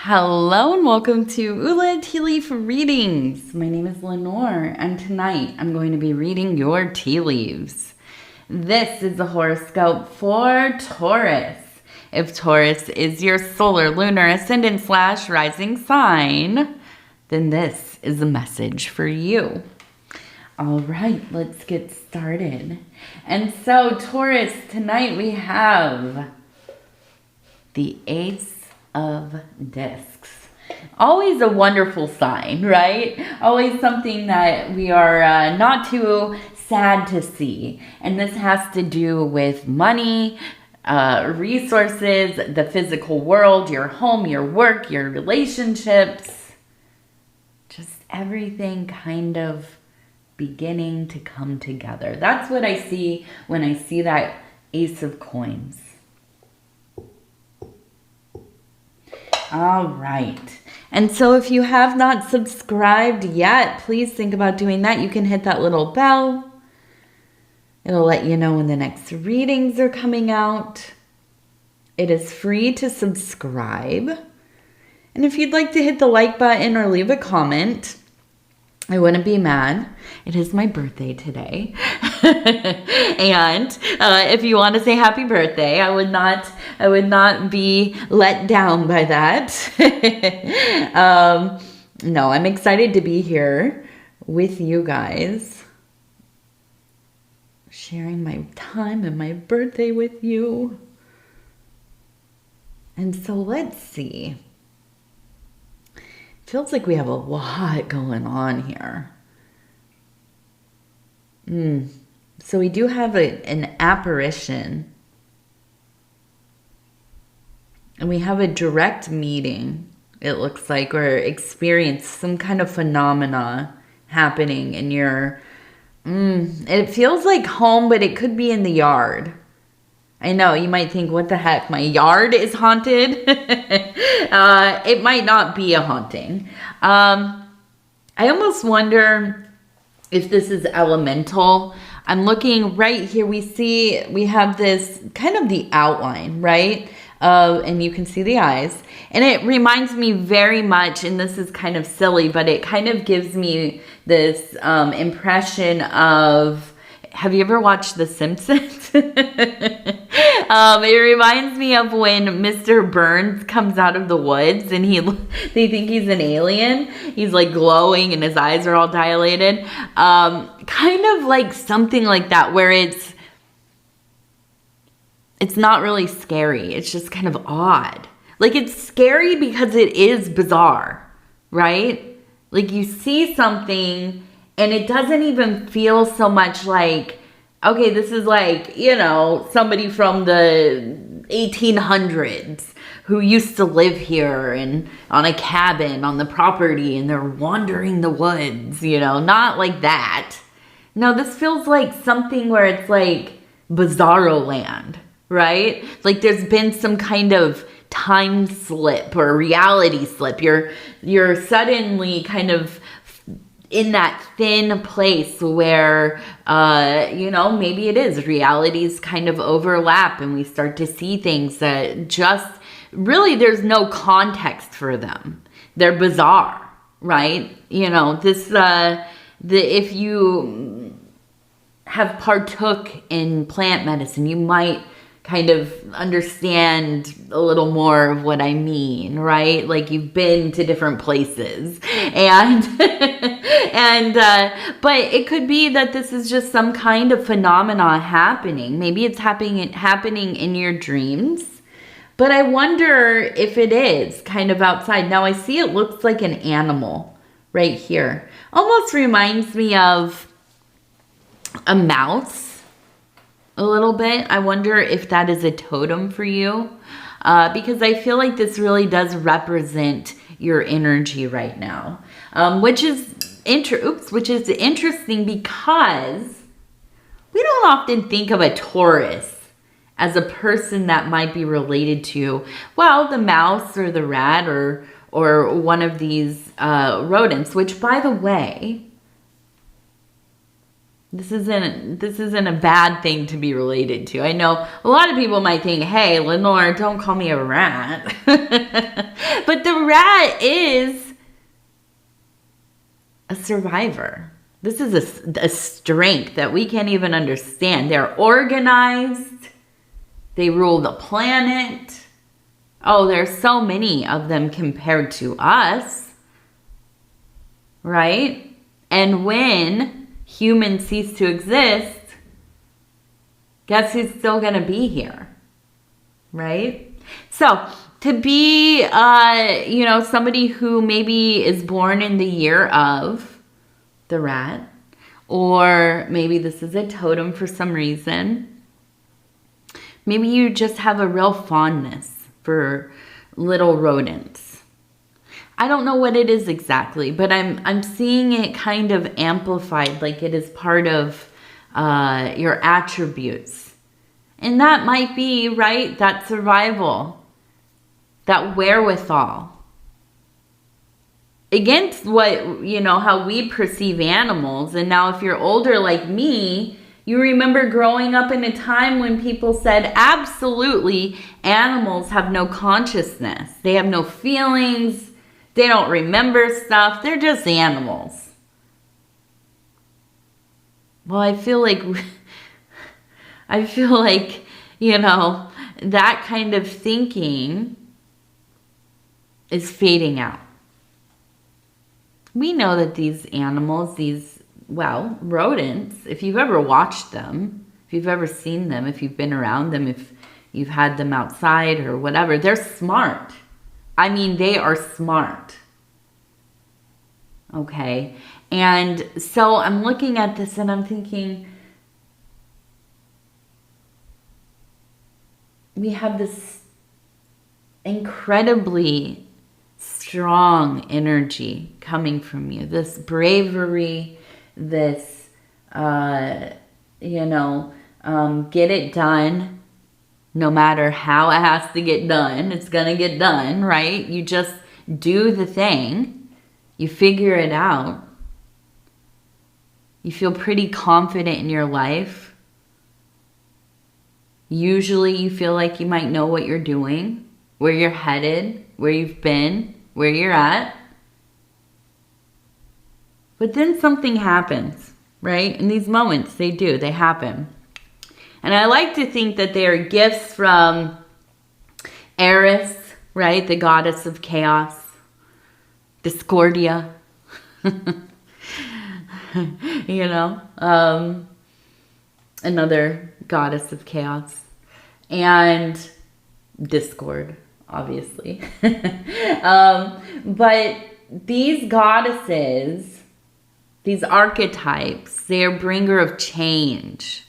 Hello and welcome to Ula Tea Leaf Readings. My name is Lenor and tonight I'm going to be reading your tea leaves. This is the horoscope for Taurus. If Taurus is your solar, lunar, ascendant / rising sign, then this is a message for you. All right, let's get started. And so Taurus, tonight we have the Ace of Discs. Always a wonderful sign, right? Always something that we are not too sad to see. And this has to do with money, resources, the physical world, your home, your work, your relationships. Just everything kind of beginning to come together. That's what I see when I see that Ace of Coins. All right. And so if you have not subscribed yet, please think about doing that. You can hit that little bell. It'll let you know when the next readings are coming out. It is free to subscribe. And if you'd like to hit the like button or leave a comment, I wouldn't be mad. It is my birthday today. And if you want to say happy birthday, I would not be let down by that. No, I'm excited to be here with you guys, sharing my time and my birthday with you. And so let's see. Feels like we have a lot going on here. So we do have an apparition. And we have a direct meeting, it looks like, or experience some kind of phenomena happening in your... it feels like home, but it could be in the yard. I know, you might think, what the heck, my yard is haunted? It might not be a haunting. I almost wonder if this is elemental. I'm looking right here. We have this kind of the outline, right? And you can see the eyes. And it reminds me very much, and this is kind of silly, but it kind of gives me this impression of... Have you ever watched The Simpsons? It reminds me of when Mr. Burns comes out of the woods and they think he's an alien. He's like glowing and his eyes are all dilated. Kind of like something like that, where it's not really scary. It's just kind of odd. Like, it's scary because it is bizarre, right? Like, you see something and it doesn't even feel so much like, okay, this is like, somebody from the 1800s who used to live here and on a cabin on the property and they're wandering the woods, not like that. No, this feels like something where it's like bizarro land, right? Like there's been some kind of time slip or reality slip. You're suddenly kind of in that thin place where, maybe it is realities kind of overlap and we start to see things that just really there's no context for them. They're bizarre, right? If you have partook in plant medicine, you might kind of understand a little more of what I mean, right? Like you've been to different places and but it could be that this is just some kind of phenomena happening. Maybe it's happening in your dreams, but I wonder if it is kind of outside. Now I see it looks like an animal right here. Almost reminds me of a mouse. A little bit. I wonder if that is a totem for you, because I feel like this really does represent your energy right now, which is interesting because we don't often think of a Taurus as a person that might be related to, well, the mouse or the rat or one of these rodents, which, by the way, This isn't a bad thing to be related to. I know a lot of people might think, hey, Lenore, don't call me a rat. But the rat is a survivor. This is a strength that we can't even understand. They're organized. They rule the planet. Oh, there's so many of them compared to us. Right? And when humans cease to exist, guess who's still going to be here? Right? So, to be, somebody who maybe is born in the year of the rat, or maybe this is a totem for some reason. Maybe you just have a real fondness for little rodents. I don't know what it is exactly, but I'm seeing it kind of amplified, like it is part of your attributes. And that might be, right, that survival, that wherewithal. Against what, how we perceive animals. And now if you're older like me, you remember growing up in a time when people said, absolutely, animals have no consciousness. They have no feelings. They don't remember stuff. They're just animals. Well, I feel like, that kind of thinking is fading out. We know that these animals, rodents, if you've ever watched them, if you've ever seen them, if you've been around them, if you've had them outside or whatever, they're smart. I mean, they are smart. Okay. And so I'm looking at this and I'm thinking, we have this incredibly strong energy coming from you, this bravery, this, get it done. No matter how it has to get done, it's going to get done, right? You just do the thing. You figure it out. You feel pretty confident in your life. Usually you feel like you might know what you're doing, where you're headed, where you've been, where you're at. But then something happens, right? In these moments, they happen. And I like to think that they are gifts from Eris, right? The goddess of chaos. Discordia. Another goddess of chaos. And discord, obviously. But these goddesses, these archetypes, they are bringer of change.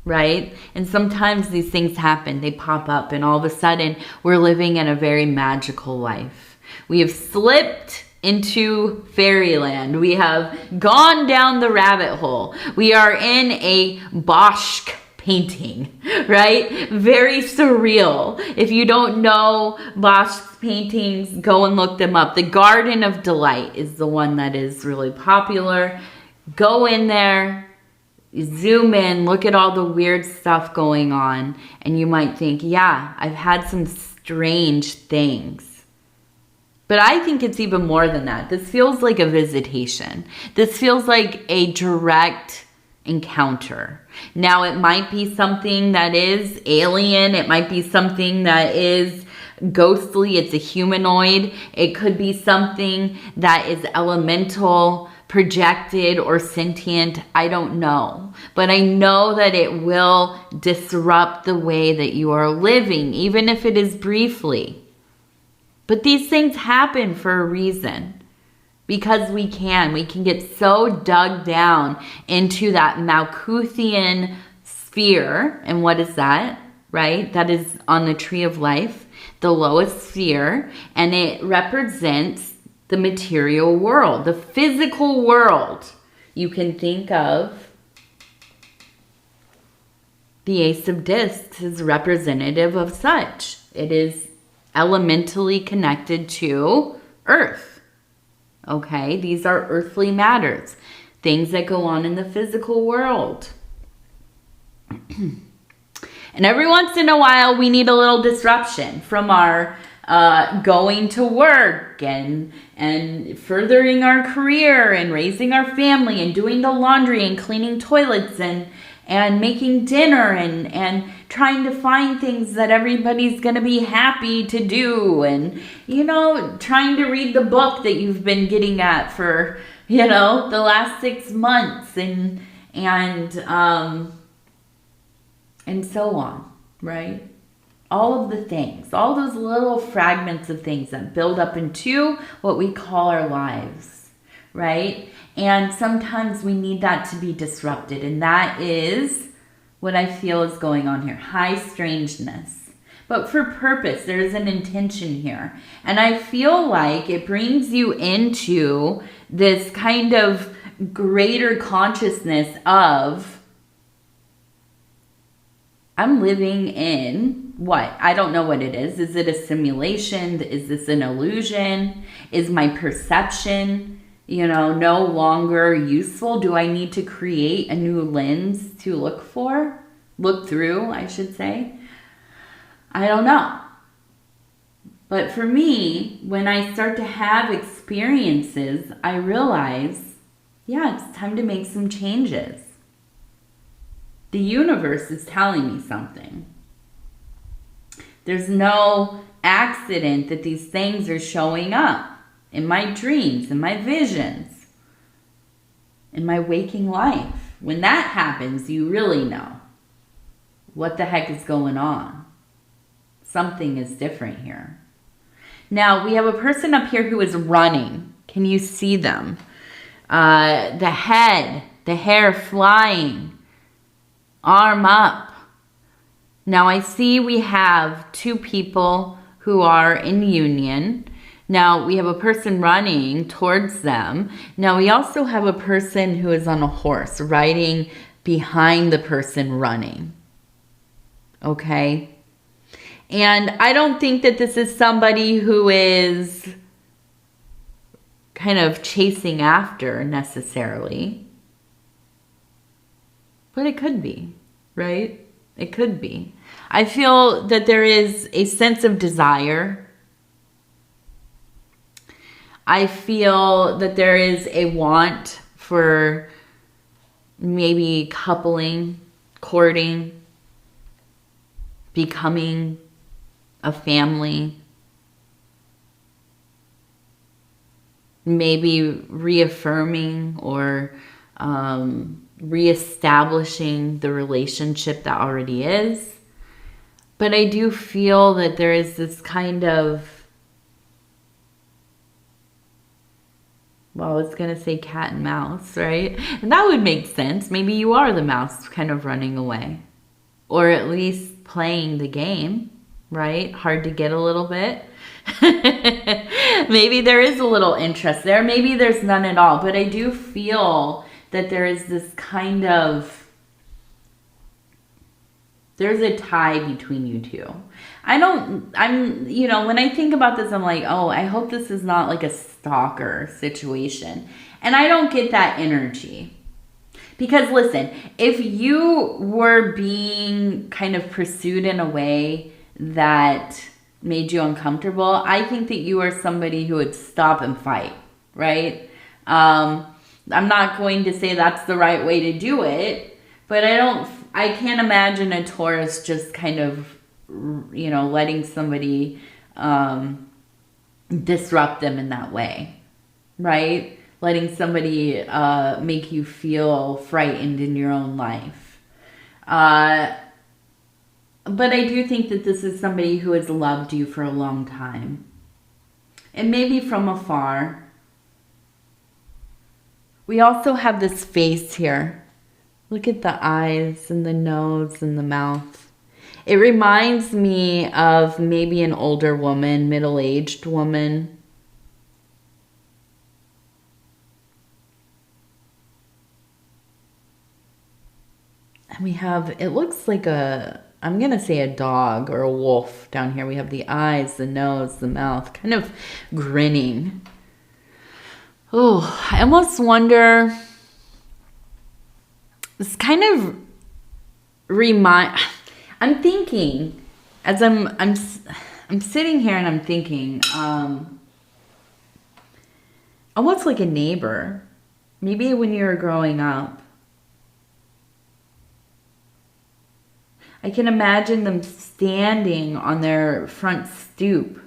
Right? And sometimes these things happen, they pop up, and all of a sudden we're living in a very magical life. We have slipped into fairyland. We have gone down the rabbit hole. We are in a Bosch painting, right? Very surreal. If you don't know Bosch paintings, go and look them up. The Garden of Delight is the one that is really popular. Go in there. Zoom in, look at all the weird stuff going on, and you might think, yeah, I've had some strange things. But I think it's even more than that. This feels like a visitation. This feels like a direct encounter. Now, it might be something that is alien. It might be something that is ghostly. It's a humanoid. It could be something that is elemental, projected, or sentient. I don't know. But I know that it will disrupt the way that you are living, even if it is briefly. But these things happen for a reason. Because we can get so dug down into that Malkuthian sphere. And what is that? Right? That is on the tree of life, the lowest sphere. And it represents the material world, the physical world. You can think of the Ace of Discs as representative of such. It is elementally connected to Earth. Okay, these are earthly matters. things that go on in the physical world. And every once in a while, we need a little disruption from our going to work and furthering our career and raising our family and doing the laundry and cleaning toilets and making dinner and trying to find things that everybody's going to be happy to do, and, you know, trying to read the book that you've been getting at for, you know, the last 6 months and so on, right? All of the things, all those little fragments of things that build up into what we call our lives, right? And sometimes we need that to be disrupted. And that is what I feel is going on here. High strangeness. But for purpose, there's an intention here. And I feel like it brings you into this kind of greater consciousness of, I'm living in what? I don't know what it is. Is it a simulation? Is this an illusion? Is my perception, you know, no longer useful? Do I need to create a new lens to look through, I should say? I don't know. But for me, when I start to have experiences, I realize, yeah, it's time to make some changes. The universe is telling me something. There's no accident that these things are showing up in my dreams, in my visions, in my waking life. When that happens, you really know what the heck is going on. Something is different here. Now, we have a person up here who is running. Can you see them? The head, the hair flying, arm up. Now, I see we have two people who are in union. Now, we have a person running towards them. Now, we also have a person who is on a horse riding behind the person running. Okay? And I don't think that this is somebody who is kind of chasing after necessarily. But it could be, right? It could be. I feel that there is a sense of desire. I feel that there is a want for maybe coupling, courting, becoming a family, maybe reaffirming or reestablishing the relationship that already is. But I do feel that there is this kind of, well, it's going to say cat and mouse, right? And that would make sense. Maybe you are the mouse kind of running away, or at least playing the game, right? Hard to get a little bit. Maybe there is a little interest there. Maybe there's none at all. But I do feel that there is this kind of, there's a tie between you two. You know, when I think about this, I'm like, oh, I hope this is not like a stalker situation. And I don't get that energy. Because listen, if you were being kind of pursued in a way that made you uncomfortable, I think that you are somebody who would stop and fight, right? I'm not going to say that's the right way to do it, but I can't imagine a Taurus just kind of, you know, letting somebody disrupt them in that way, right? Letting somebody make you feel frightened in your own life. But I do think that this is somebody who has loved you for a long time. And maybe from afar. We also have this face here. Look at the eyes and the nose and the mouth. It reminds me of maybe an older woman, middle-aged woman. And we have, it looks like I'm going to say a dog or a wolf down here. We have the eyes, the nose, the mouth, kind of grinning. Oh, I almost wonder It's kind of I'm thinking as I'm sitting here and I'm thinking, almost like a neighbor. Maybe when you were growing up. I can imagine them standing on their front stoop.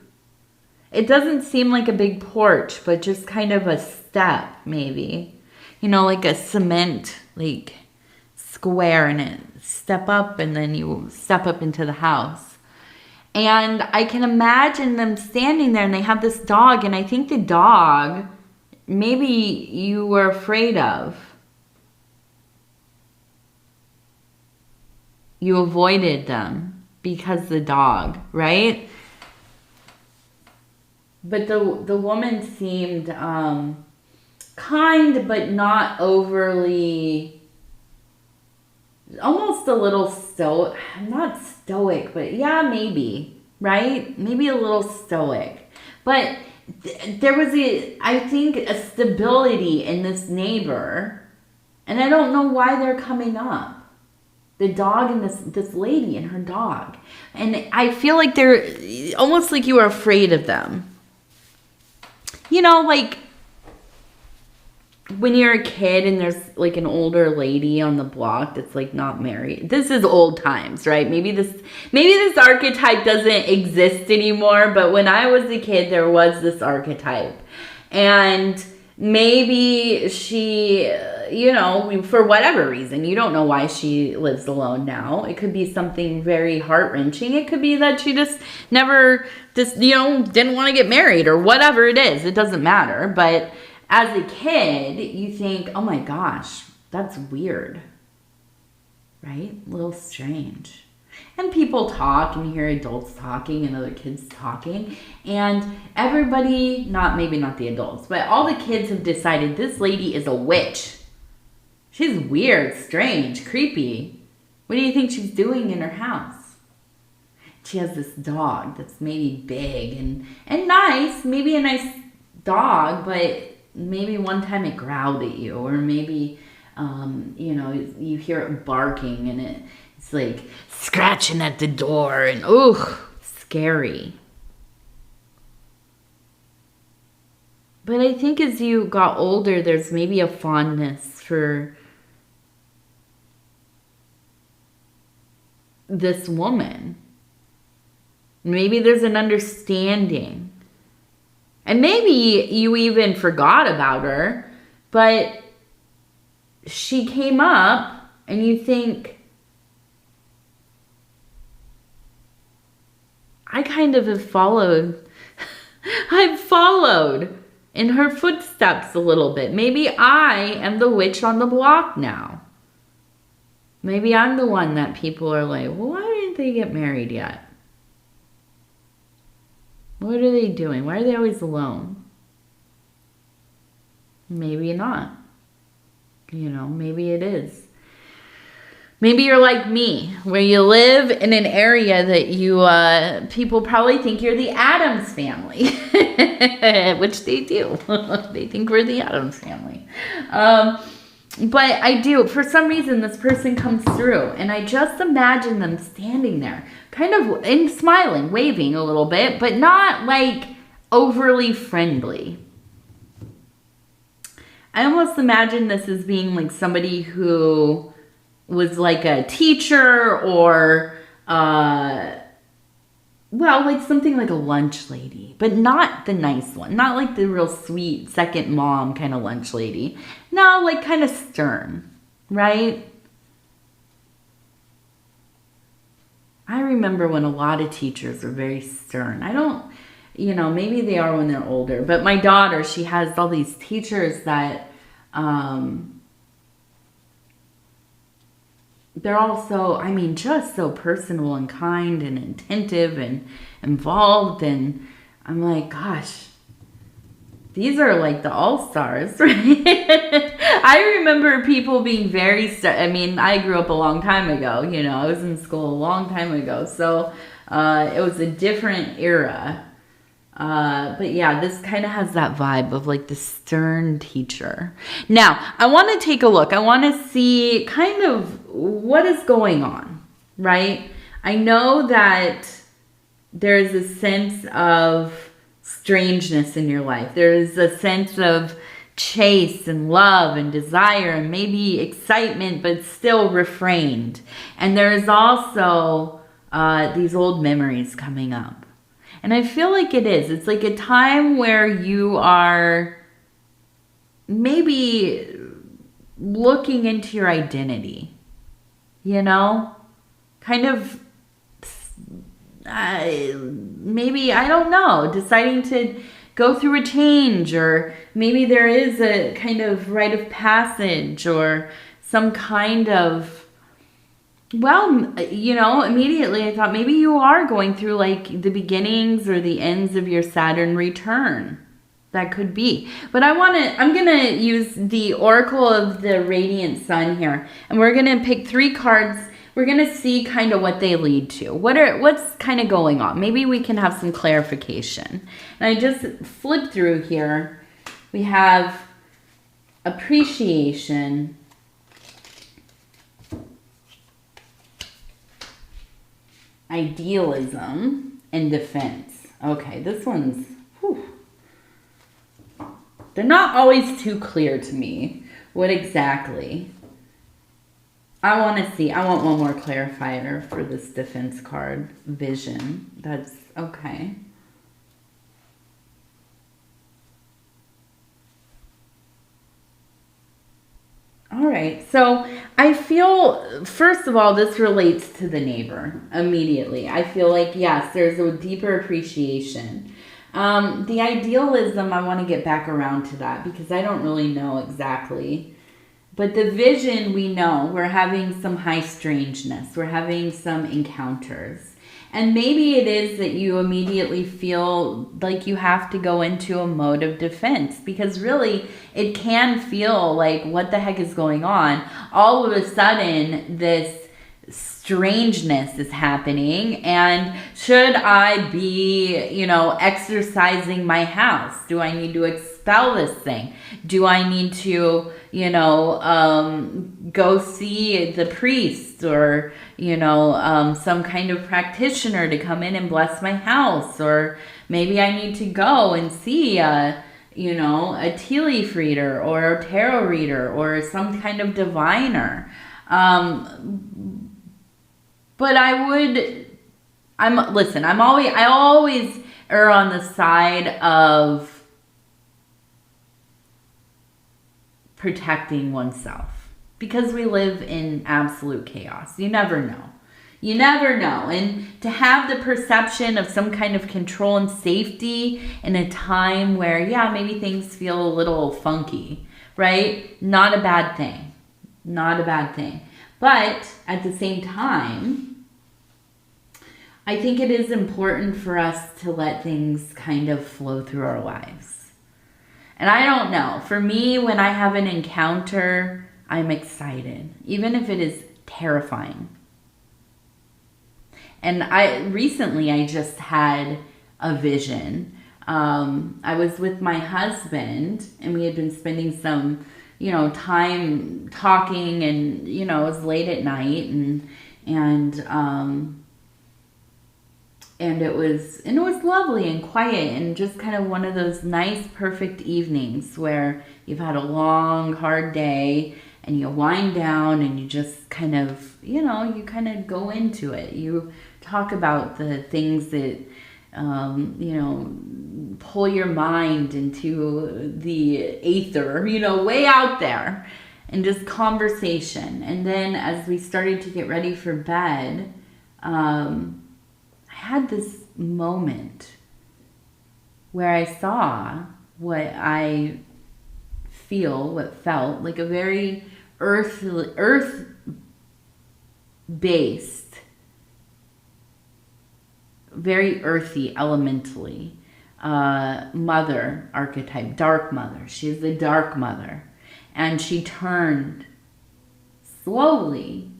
It doesn't seem like a big porch, but just kind of a step, maybe. You know, like a cement, like, square, and it step up, and then you step up into the house. And I can imagine them standing there, and they have this dog, and I think the dog, maybe you were afraid of. You avoided them because the dog, right? But the woman seemed kind, but not overly, almost a little stoic, not stoic, but yeah, maybe, right? Maybe a little stoic. But there was I think, a stability in this neighbor, and I don't know why they're coming up. The dog and this lady and her dog. And I feel like they're almost like you were afraid of them. You know, like when you're a kid and there's like an older lady on the block that's like not married. This is old times, right? Maybe this archetype doesn't exist anymore, but when I was a kid there was this archetype. And maybe she, you know, for whatever reason, you don't know why she lives alone now. It could be something very heart-wrenching. It could be that she just never, didn't want to get married or whatever it is. It doesn't matter. But as a kid, you think, oh my gosh, that's weird, right? A little strange. And people talk, and you hear adults talking and other kids talking. And everybody, maybe not the adults, but all the kids have decided this lady is a witch. She's weird, strange, creepy. What do you think she's doing in her house? She has this dog that's maybe big and nice. Maybe a nice dog, but maybe one time it growled at you. Or maybe, you hear it barking and it's like scratching at the door and scary. But I think as you got older, there's maybe a fondness for this woman. Maybe there's an understanding. And maybe you even forgot about her, but she came up and you think, I kind of have followed. I've followed in her footsteps a little bit. Maybe I am the witch on the block now. Maybe I'm the one that people are like, well, why didn't they get married yet? What are they doing? Why are they always alone? Maybe not. Maybe it is. Maybe you're like me, where you live in an area that you, people probably think you're the Addams family, which they do. They think we're the Addams family. But I do, for some reason, this person comes through, and I just imagine them standing there, kind of, and smiling, waving a little bit, but not like overly friendly. I almost imagine this as being like somebody who was like a teacher or, like something like a lunch lady, but not the nice one. Not like the real sweet second mom kind of lunch lady. No, like kind of stern, right? I remember when a lot of teachers were very stern. I don't, maybe they are when they're older, but my daughter, she has all these teachers that, they're also, just so personal and kind and attentive and involved. And I'm like, gosh, these are like the all-stars, right? I remember people being very, I grew up a long time ago, I was in school a long time ago. So it was a different era. But yeah, this kind of has that vibe of like the stern teacher. Now, I want to take a look. I want to see kind of what is going on, right? I know that there's a sense of strangeness in your life. There's a sense of chase and love and desire and maybe excitement, but still refrained. And there's also these old memories coming up. And I feel like it is. It's like a time where you are maybe looking into your identity, you know? Kind of, maybe, I don't know, deciding to go through a change, or maybe there is a kind of rite of passage or some kind of, well, you know, immediately I thought maybe you are going through like the beginnings or the ends of your Saturn return. That could be. But I'm going to use the Oracle of the Radiant Sun here. And we're going to pick 3 cards. We're going to see kind of what they lead to. What's kind of going on? Maybe we can have some clarification. And I just flipped through here. We have appreciation, idealism, and defense. Okay, this one's, whew. They're not always too clear to me. What exactly? I want to see. I want one more clarifier for this defense card. Vision. That's okay. All right, so I feel, first of all, this relates to the neighbor immediately. I feel like, yes, there's a deeper appreciation. The idealism, I want to get back around to that because I don't really know exactly. But the vision, we know, we're having some high strangeness. We're having some encounters. And maybe it is that you immediately feel like you have to go into a mode of defense because really it can feel like what the heck is going on. All of a sudden this strangeness is happening, and should I be, you know, exercising my house? Do I need to expel this thing? Do I need to, you know, go see the priest or, you know, some kind of practitioner to come in and bless my house? Or maybe I need to go and see you know, a tea leaf reader or a tarot reader or some kind of diviner. But I always err on the side of protecting oneself because we live in absolute chaos. You never know. You never know. And to have the perception of some kind of control and safety in a time where, yeah, maybe things feel a little funky, right? Not a bad thing. Not a bad thing. But at the same time, I think it is important for us to let things kind of flow through our lives. And I don't know. For me, when I have an encounter, I'm excited, even if it is terrifying. And recently I just had a vision. I was with my husband and we had been spending some, you know, time talking, and, you know, it was late at night, and it was lovely and quiet and just kind of one of those nice, perfect evenings where you've had a long, hard day and you wind down and you just kind of, you know, you kind of go into it. You talk about the things that, you know, pull your mind into the aether, you know, way out there, and just conversation. And then as we started to get ready for bed, I had this moment where I saw what felt like a very earth-based, very earthy, elementally, mother archetype, dark mother. She's the dark mother. And she turned slowly,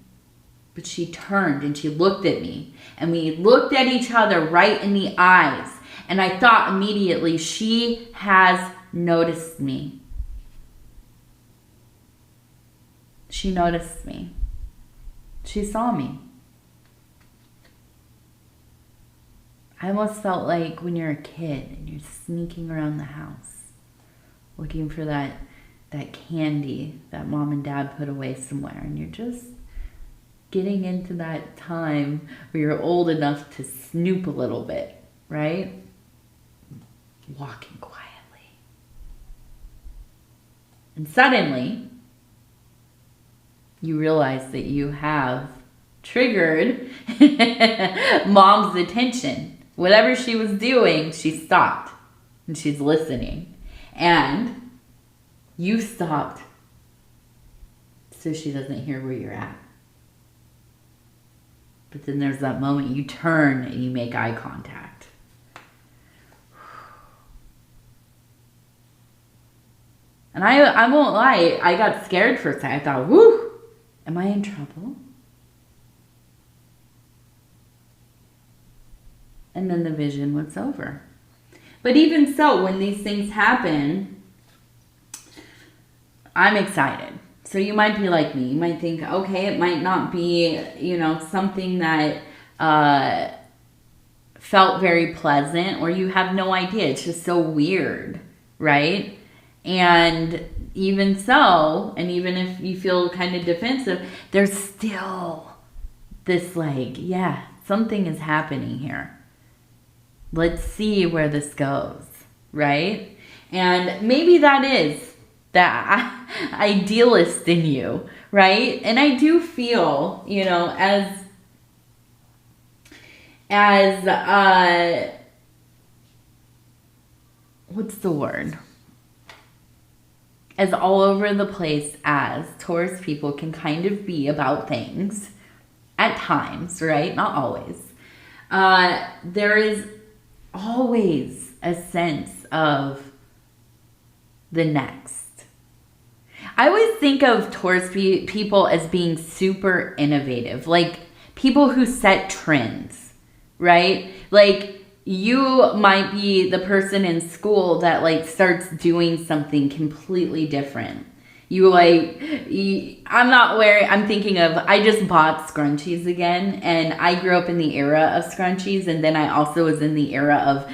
but she turned and she looked at me. And we looked at each other right in the eyes. And I thought immediately, she has noticed me. She noticed me. She saw me. I almost felt like when you're a kid and you're sneaking around the house looking for that candy that mom and dad put away somewhere, and you're just getting into that time where you're old enough to snoop a little bit, right? Walking quietly. And suddenly, you realize that you have triggered mom's attention. Whatever she was doing, she stopped and she's listening. And you stopped so she doesn't hear where you're at. But then there's that moment you turn and you make eye contact. And I won't lie, I got scared for a second. I thought, whoo, am I in trouble? And then the vision was over. But even so, when these things happen, I'm excited. So you might be like me. You might think, okay, it might not be, something that felt very pleasant, or you have no idea. It's just so weird, right? And even so, and even if you feel kind of defensive, there's still this something is happening here. Let's see where this goes, right? And maybe that is that idealist in you, right? And I do feel, as what's the word? As all over the place as Taurus people can kind of be about things at times, right? Not always. There is always a sense of the next. I always think of Taurus people as being super innovative, like people who set trends, right? Like you might be the person in school that starts doing something completely different. I'm thinking of, I just bought scrunchies again, and I grew up in the era of scrunchies, and then I also was in the era of,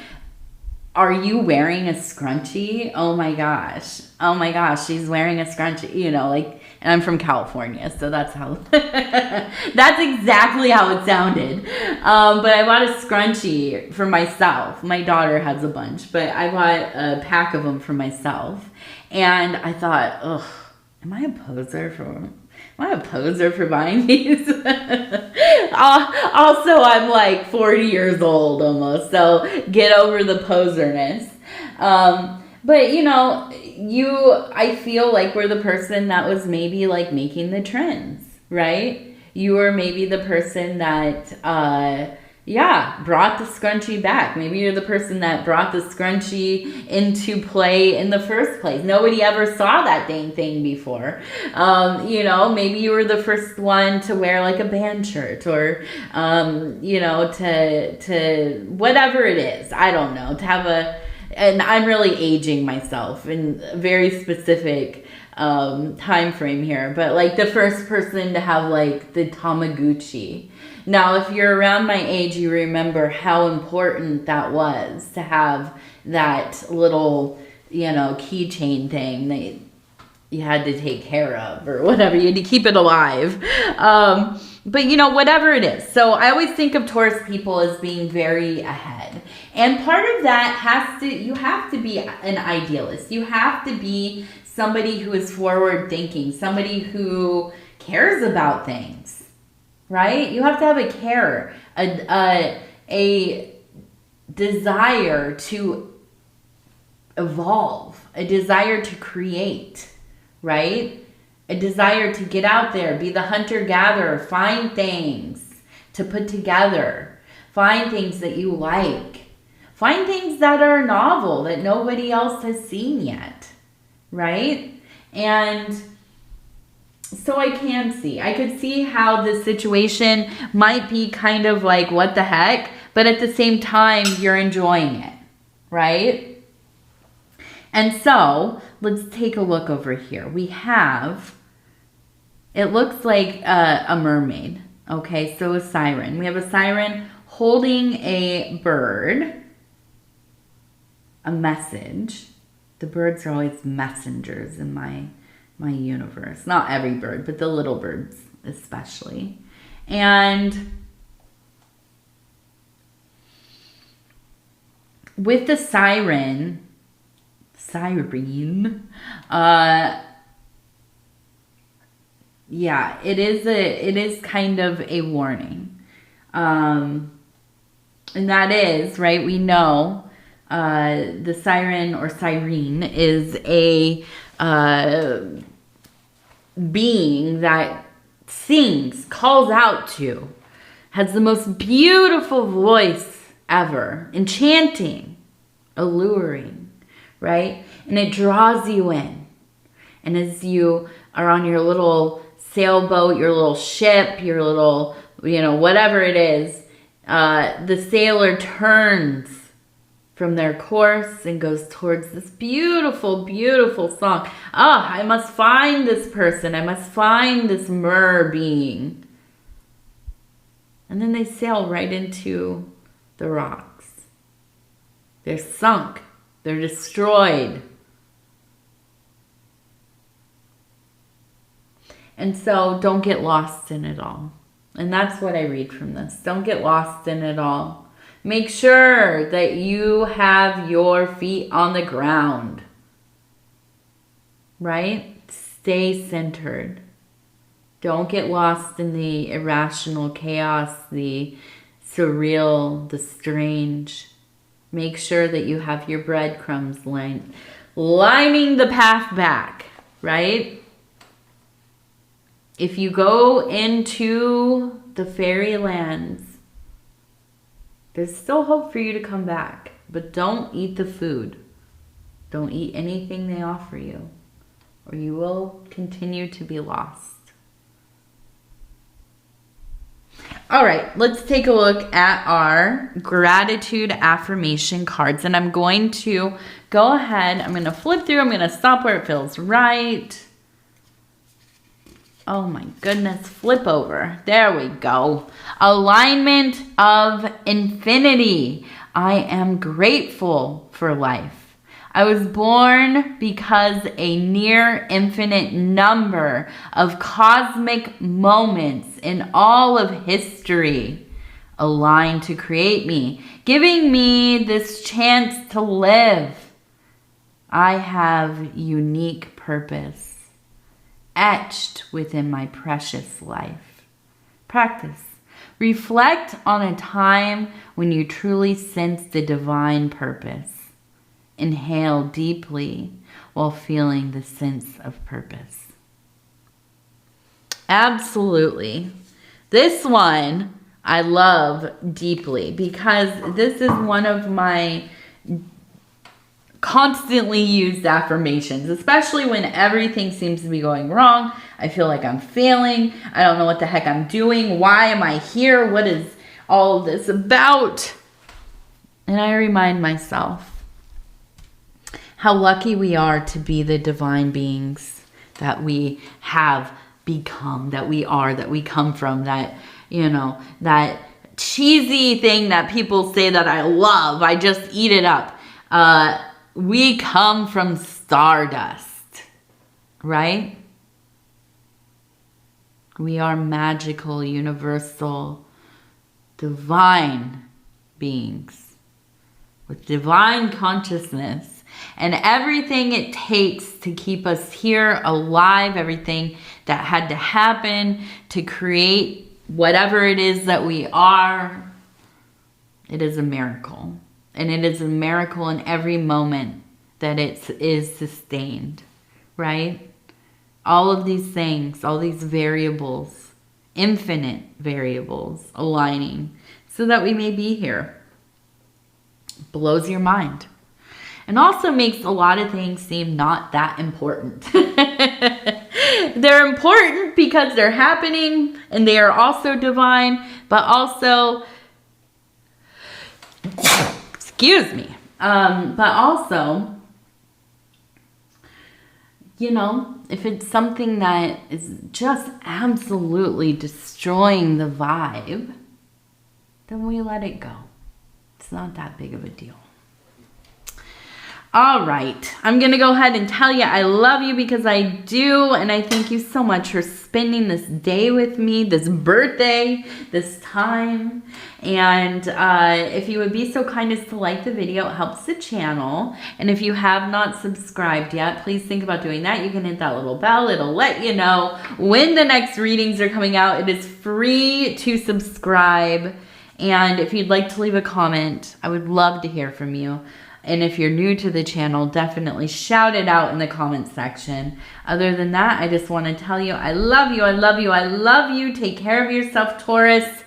are you wearing a scrunchie? Oh my gosh, she's wearing a scrunchie, and I'm from California, so that's how, that's exactly how it sounded. But I bought a scrunchie for myself. My daughter has a bunch, but I bought a pack of them for myself. And I thought, ugh, am I a poser for buying these? Also, I'm like 40 years old almost, so get over the poserness. But I feel like we're the person that was maybe making the trends, right? You were maybe the person that, brought the scrunchie back. Maybe you're the person that brought the scrunchie into play in the first place. Nobody ever saw that dang thing before. Maybe you were the first one to wear a band shirt, or, to whatever it is. I don't know, to have and I'm really aging myself in a very specific time frame here, but the first person to have the Tamagotchi. Now, if you're around my age, you remember how important that was to have that little, keychain thing that you had to take care of, or whatever. You had to keep it alive. But whatever it is. So I always think of Taurus people as being very ahead. And part of that you have to be an idealist. You have to be somebody who is forward thinking, somebody who cares about things, right? You have to have a care, a desire to evolve, a desire to create, right? A desire to get out there, be the hunter-gatherer, find things to put together, find things that you like, find things that are novel that nobody else has seen yet, right? And so I could see how the situation might be kind of what the heck, but at the same time, you're enjoying it, right? And so let's take a look over here. We have, it looks like a mermaid. Okay, so a siren. We have a siren holding a bird, a message. The birds are always messengers in my universe. Not every bird, but the little birds especially. And with the siren, yeah, it is kind of a warning. And that is, right, we know the siren or siren is a being that sings, calls out to, has the most beautiful voice ever, enchanting, alluring, right? And it draws you in. And as you are on your little sailboat, your little ship, your little, whatever it is, the sailor turns from their course and goes towards this beautiful, beautiful song. I must find this person. I must find this mer being. And then they sail right into the rocks. They're sunk. They're destroyed. And so don't get lost in it all. And that's what I read from this. Don't get lost in it all. Make sure that you have your feet on the ground. Right? Stay centered. Don't get lost in the irrational chaos, the surreal, the strange. Make sure that you have your breadcrumbs lining the path back, right? If you go into the fairylands, there's still hope for you to come back, but don't eat the food. Don't eat anything they offer you, or you will continue to be lost. All right, let's take a look at our gratitude affirmation cards. And I'm going to go ahead, I'm going to flip through, I'm going to stop where it feels right. Oh my goodness, flip over. There we go. Alignment of infinity. I am grateful for life. I was born because a near infinite number of cosmic moments in all of history aligned to create me, giving me this chance to live. I have unique purpose etched within my precious life. Practice. Reflect on a time when you truly sense the divine purpose. Inhale deeply while feeling the sense of purpose. Absolutely. This one I love deeply because this is one of my constantly used affirmations, especially when everything seems to be going wrong. I feel like I'm failing. I don't know what the heck I'm doing. Why am I here? What is all of this about? And I remind myself how lucky we are to be the divine beings that we have become, that we are, that we come from, that, that cheesy thing that people say that I love. I just eat it up. We come from stardust, right? We are magical, universal, divine beings with divine consciousness. And everything it takes to keep us here alive, everything that had to happen to create whatever it is that we are, it is a miracle. And it is a miracle in every moment that it is sustained, right? All of these things, all these variables, infinite variables aligning so that we may be here. Blows your mind. And also makes a lot of things seem not that important. They're important because they're happening and they are also divine, but also, excuse me, But also, you know, if it's something that is just absolutely destroying the vibe, then we let it go. It's not that big of a deal. All right, I'm going to go ahead and tell you I love you because I do, and I thank you so much for spending this day with me, this birthday, this time. And if you would be so kind as to like the video, it helps the channel. And if you have not subscribed yet, please think about doing that. You can hit that little bell. It'll let you know when the next readings are coming out. It is free to subscribe. And if you'd like to leave a comment, I would love to hear from you. And if you're new to the channel, definitely shout it out in the comment section. Other than that, I just want to tell you, I love you, I love you, I love you. Take care of yourself, Taurus.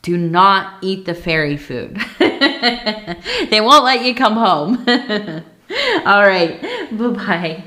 Do not eat the fairy food. They won't let you come home. All right, bye-bye.